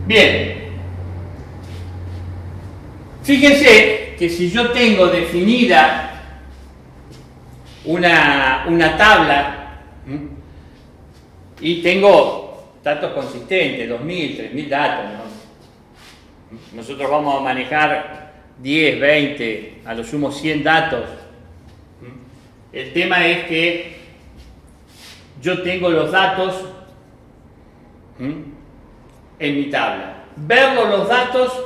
Bien. Fíjense que si yo tengo definida una tabla y tengo datos consistentes, 2000, 3000 datos, ¿no? Nosotros vamos a manejar 10, 20, a lo sumo 100 datos. El tema es que yo tengo los datos en mi tabla. Verlos los datos,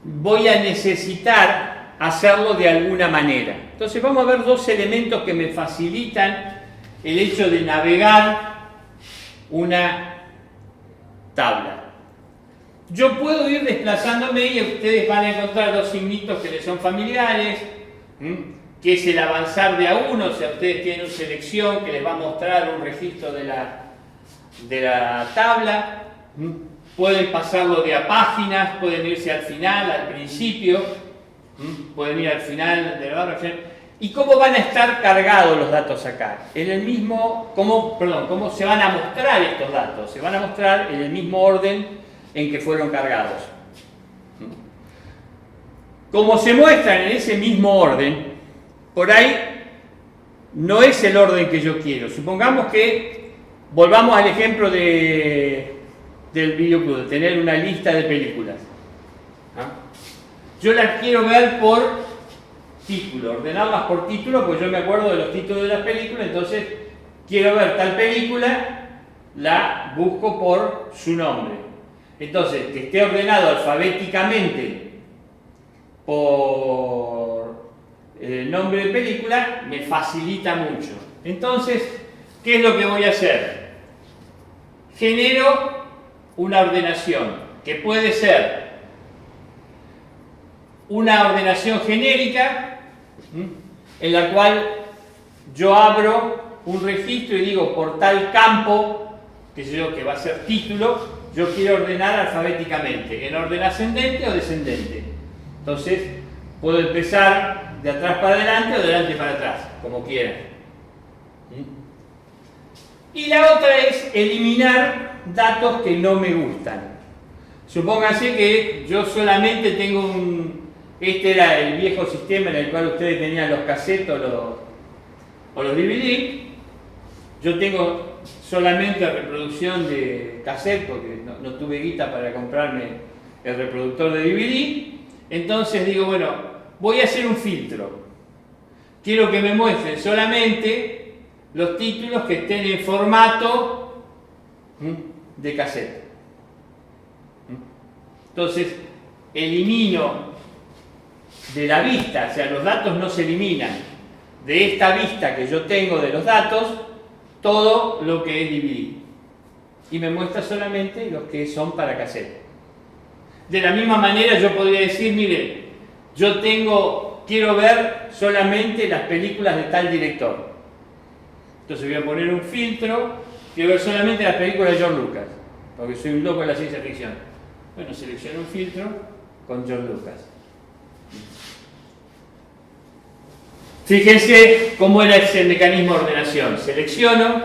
voy a necesitar hacerlo de alguna manera. Entonces vamos a ver dos elementos que me facilitan el hecho de navegar una tabla. Yo puedo ir desplazándome y ustedes van a encontrar dos signitos que les son familiares, que es el avanzar de a uno. O sea, ustedes tienen una selección que les va a mostrar un registro de la tabla. Pueden pasarlo de a páginas, pueden irse al final, al principio, pueden ir al final de la barra. ¿Y cómo van a estar cargados los datos acá? En el mismo, ¿cómo se van a mostrar estos datos? Se van a mostrar en el mismo orden en que fueron cargados. Como se muestran en ese mismo orden, por ahí no es el orden que yo quiero. Supongamos que volvamos al ejemplo del videoclub, de tener una lista de películas. Yo las quiero ver por título, ordenarlas por título, porque yo me acuerdo de los títulos de las películas. Entonces quiero ver tal película, la busco por su nombre. Entonces, que esté ordenado alfabéticamente por el nombre de película me facilita mucho. Entonces, ¿qué es lo que voy a hacer? Genero una ordenación que puede ser una ordenación genérica, en la cual yo abro un registro y digo por tal campo, que va a ser título, yo quiero ordenar alfabéticamente, en orden ascendente o descendente. Entonces, puedo empezar de atrás para adelante o de adelante para atrás, como quieran. Y la otra es eliminar datos que no me gustan. Supónganse que yo solamente tengo este era el viejo sistema en el cual ustedes tenían los cassettes o los DVD. Yo tengo solamente reproducción de cassette porque no tuve guita para comprarme el reproductor de DVD. Entonces digo, bueno, voy a hacer un filtro. Quiero que me muestren solamente los títulos que estén en formato de cassette. Entonces elimino de la vista, o sea, los datos no se eliminan de esta vista que yo tengo de los datos, todo lo que es DVD. Y me muestra solamente los que son para cassette. De la misma manera yo podría decir, mire, yo quiero ver solamente las películas de tal director. Entonces voy a poner un filtro, quiero ver solamente las películas de George Lucas, porque soy un loco de la ciencia ficción. Bueno, selecciono un filtro con George Lucas. Fíjense cómo era ese mecanismo de ordenación. Selecciono,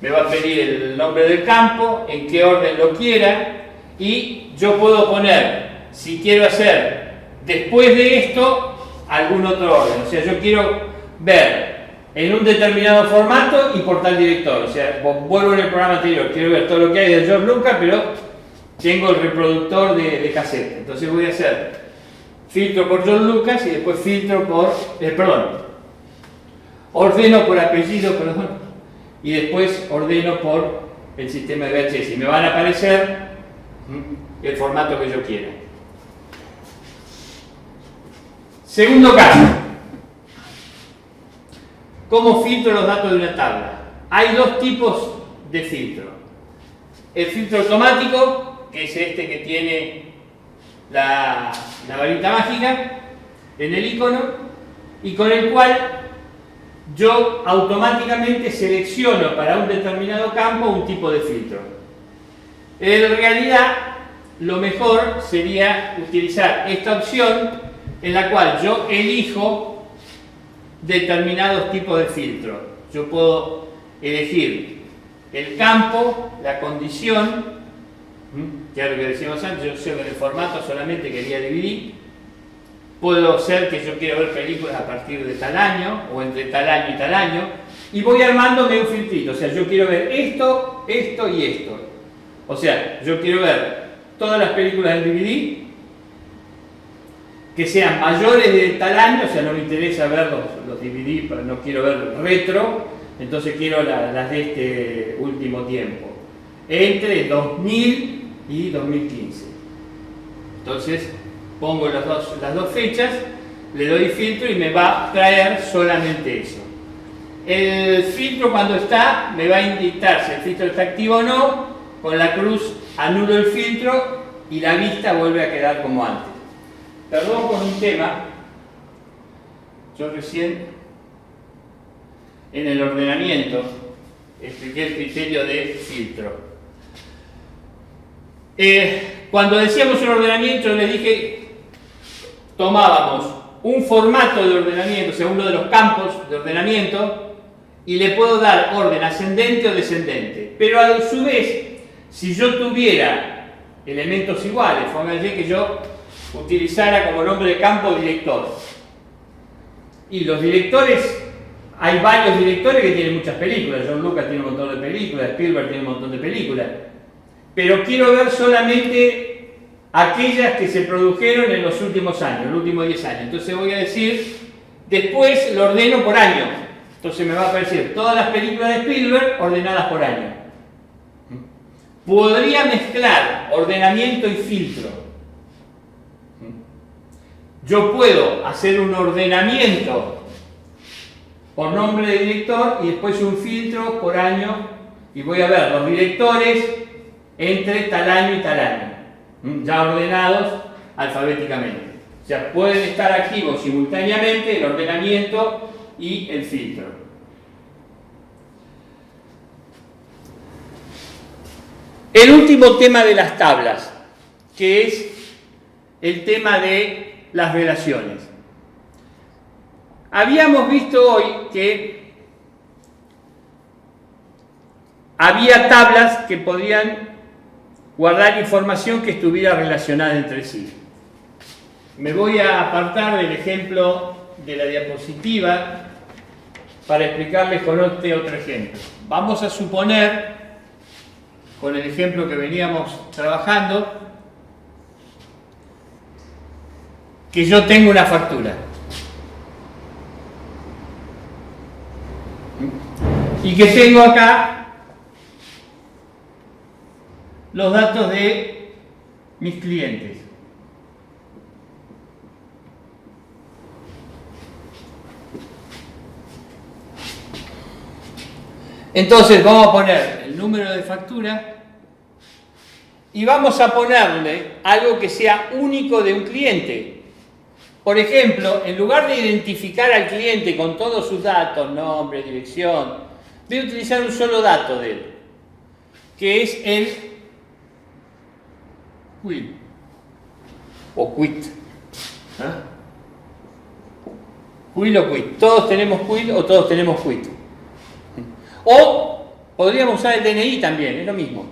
me va a pedir el nombre del campo, en qué orden lo quiera, y yo puedo poner, si quiero hacer después de esto, algún otro orden. O sea, yo quiero ver en un determinado formato y por tal director. O sea, vuelvo en el programa anterior, quiero ver todo lo que hay de George Lucas, pero tengo el reproductor de cassette. Entonces voy a hacer filtro por George Lucas y después filtro por, ordeno por apellido, y después ordeno por el sistema de VHS. Y me van a aparecer el formato que yo quiera. Segundo caso. ¿Cómo filtro los datos de una tabla? Hay dos tipos de filtro. El filtro automático, que es este que tiene la varita mágica en el icono, y con el cual yo automáticamente selecciono para un determinado campo un tipo de filtro. En realidad, lo mejor sería utilizar esta opción en la cual yo elijo determinados tipos de filtro. Yo puedo elegir el campo, la condición, que es lo que decíamos antes, yo sé que en el formato solamente quería DVD. Puedo ser que yo quiera ver películas a partir de tal año, o entre tal año y tal año, y voy armándome un filtrito. O sea, yo quiero ver esto, esto y esto. O sea, yo quiero ver todas las películas del DVD que sean mayores de tal año. O sea, no me interesa ver los DVD, pero no quiero ver retro, entonces quiero las de este último tiempo, entre 2000 y 2015. Entonces pongo las dos fechas, le doy filtro y me va a traer solamente eso. El filtro, cuando está, me va a indicar si el filtro está activo o no. Con la cruz anulo el filtro y la vista vuelve a quedar como antes. Perdón por un tema. Yo recién en el ordenamiento expliqué el criterio de filtro. Cuando decíamos un ordenamiento, yo les dije, tomábamos un formato de ordenamiento, o sea, uno de los campos de ordenamiento, y le puedo dar orden ascendente o descendente. Pero a su vez, si yo tuviera elementos iguales, pónganse que yo utilizara como nombre de campo director. Y los directores, hay varios directores que tienen muchas películas. John Lucas tiene un montón de películas, Spielberg tiene un montón de películas. Pero quiero ver solamente aquellas que se produjeron en los últimos años, los últimos 10 años. Entonces voy a decir, después lo ordeno por año. Entonces me va a aparecer todas las películas de Spielberg ordenadas por año. Podría mezclar ordenamiento y filtro. Yo puedo hacer un ordenamiento por nombre de director y después un filtro por año, y voy a ver los directores entre tal año y tal año, ya ordenados alfabéticamente. O sea, pueden estar activos simultáneamente el ordenamiento y el filtro. El último tema de las tablas, que es el tema de las relaciones. Habíamos visto hoy que había tablas que podían guardar información que estuviera relacionada entre sí. Me voy a apartar del ejemplo de la diapositiva para explicarles con este otro ejemplo. Vamos a suponer, con el ejemplo que veníamos trabajando, que yo tengo una factura y que tengo acá los datos de mis clientes. Entonces vamos a poner el número de factura y vamos a ponerle algo que sea único de un cliente. Por ejemplo, en lugar de identificar al cliente con todos sus datos, nombre, dirección, voy a utilizar un solo dato de él, que es el quit o quit. Quit o quit. Todos tenemos quit o todos tenemos quit. O podríamos usar el DNI también, es lo mismo.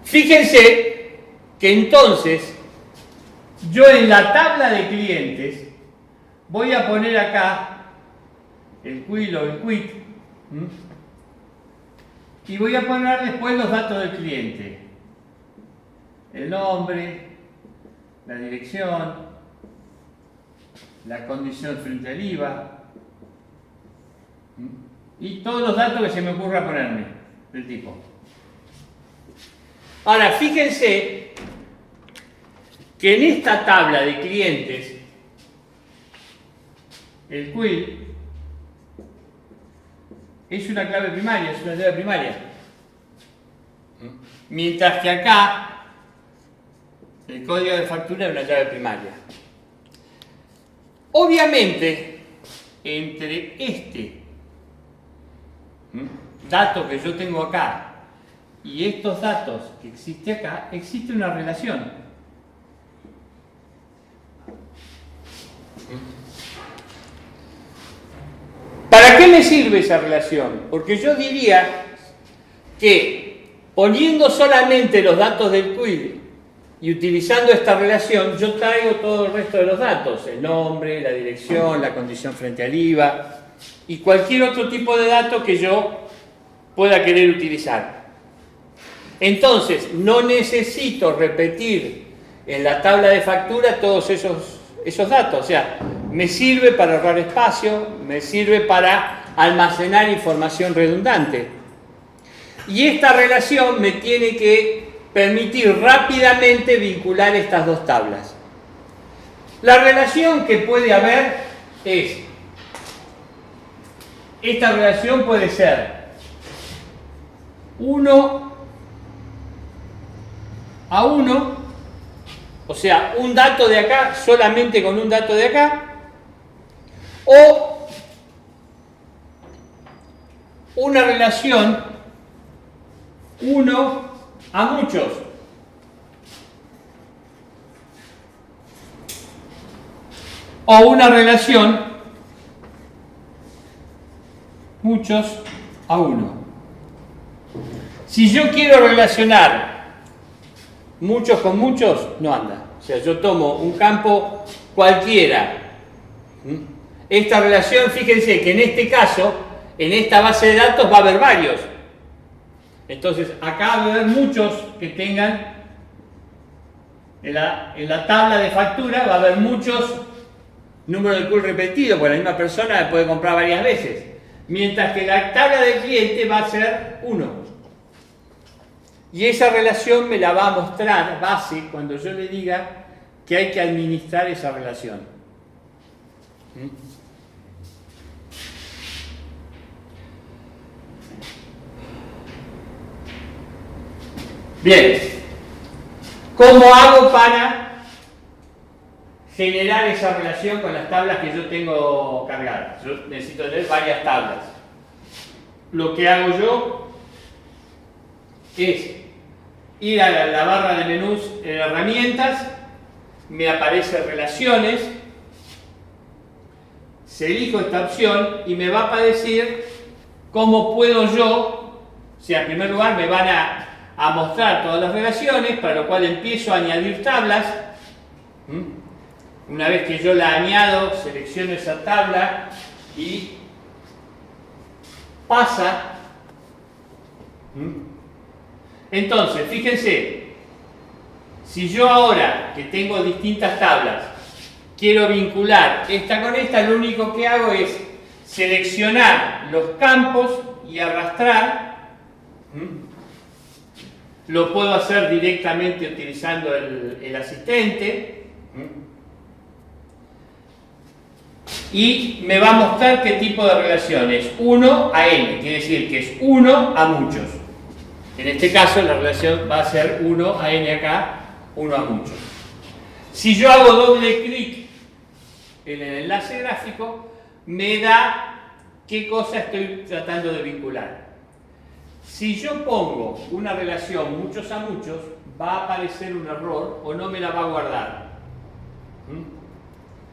Fíjense que entonces yo en la tabla de clientes voy a poner acá el quit o el quit y voy a poner después los datos del cliente, el nombre, la dirección, la condición frente al IVA y todos los datos que se me ocurra ponerme del tipo. Ahora, fíjense que en esta tabla de clientes, el quit es una clave primaria, es una llave primaria. Mientras que acá, el código de factura es una llave primaria. Obviamente, entre este dato que yo tengo acá y estos datos que existe acá, existe una relación. ¿Para qué me sirve esa relación? Porque yo diría que poniendo solamente los datos del query y utilizando esta relación, yo traigo todo el resto de los datos, el nombre, la dirección, la condición frente al IVA y cualquier otro tipo de datos que yo pueda querer utilizar. Entonces, no necesito repetir en la tabla de factura todos esos datos, o sea, me sirve para ahorrar espacio, me sirve para almacenar información redundante. Y esta relación me tiene que permitir rápidamente vincular estas dos tablas. La relación que puede haber es, esta relación puede ser 1 a 1, o sea, un dato de acá solamente con un dato de acá, o una relación 1 a muchos. O una relación muchos a 1. Si yo quiero relacionar muchos con muchos, no anda. O sea, yo tomo un campo cualquiera. Esta relación, fíjense que en este caso, en esta base de datos va a haber varios. Entonces, acá va a haber muchos que tengan, en la tabla de factura va a haber muchos números de query repetidos, porque la misma persona puede comprar varias veces. Mientras que la tabla del cliente va a ser 1. Y esa relación me la va a mostrar base cuando yo le diga que hay que administrar esa relación. Bien, ¿cómo hago para generar esa relación con las tablas que yo tengo cargadas? Yo necesito tener varias tablas. Lo que hago yo es ir a la barra de menús en herramientas, me aparece relaciones, elijo esta opción y me va a decir cómo puedo yo, o sea, en primer lugar me van a mostrar todas las relaciones, para lo cual empiezo a añadir tablas. Una vez que yo la añado, selecciono esa tabla y pasa. Entonces, fíjense, si yo ahora que tengo distintas tablas quiero vincular esta con esta, lo único que hago es seleccionar los campos y arrastrar. Lo puedo hacer directamente utilizando el asistente. Y me va a mostrar qué tipo de relación es 1 a n, quiere decir que es 1 a muchos. En este caso la relación va a ser 1 a n acá, 1 a muchos. Si yo hago doble clic en el enlace gráfico, me da qué cosa estoy tratando de vincular. Si yo pongo una relación muchos a muchos, va a aparecer un error o no me la va a guardar.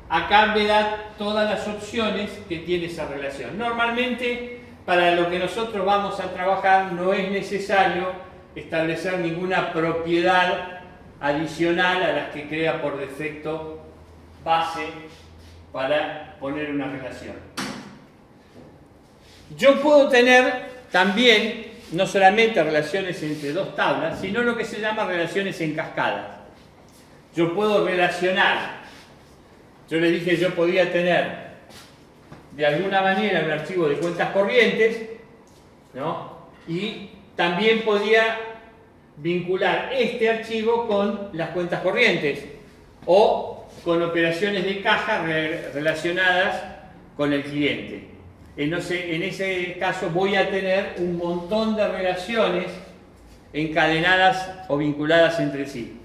Acá me da todas las opciones que tiene esa relación. Normalmente, para lo que nosotros vamos a trabajar, no es necesario establecer ninguna propiedad adicional a las que crea por defecto base para poner una relación. Yo puedo tener también no solamente relaciones entre dos tablas, sino lo que se llama relaciones en cascada. Yo puedo relacionar, yo les dije yo podía tener de alguna manera un archivo de cuentas corrientes, ¿no? Y también podía vincular este archivo con las cuentas corrientes o con operaciones de caja relacionadas con el cliente. En ese caso voy a tener un montón de relaciones encadenadas o vinculadas entre sí.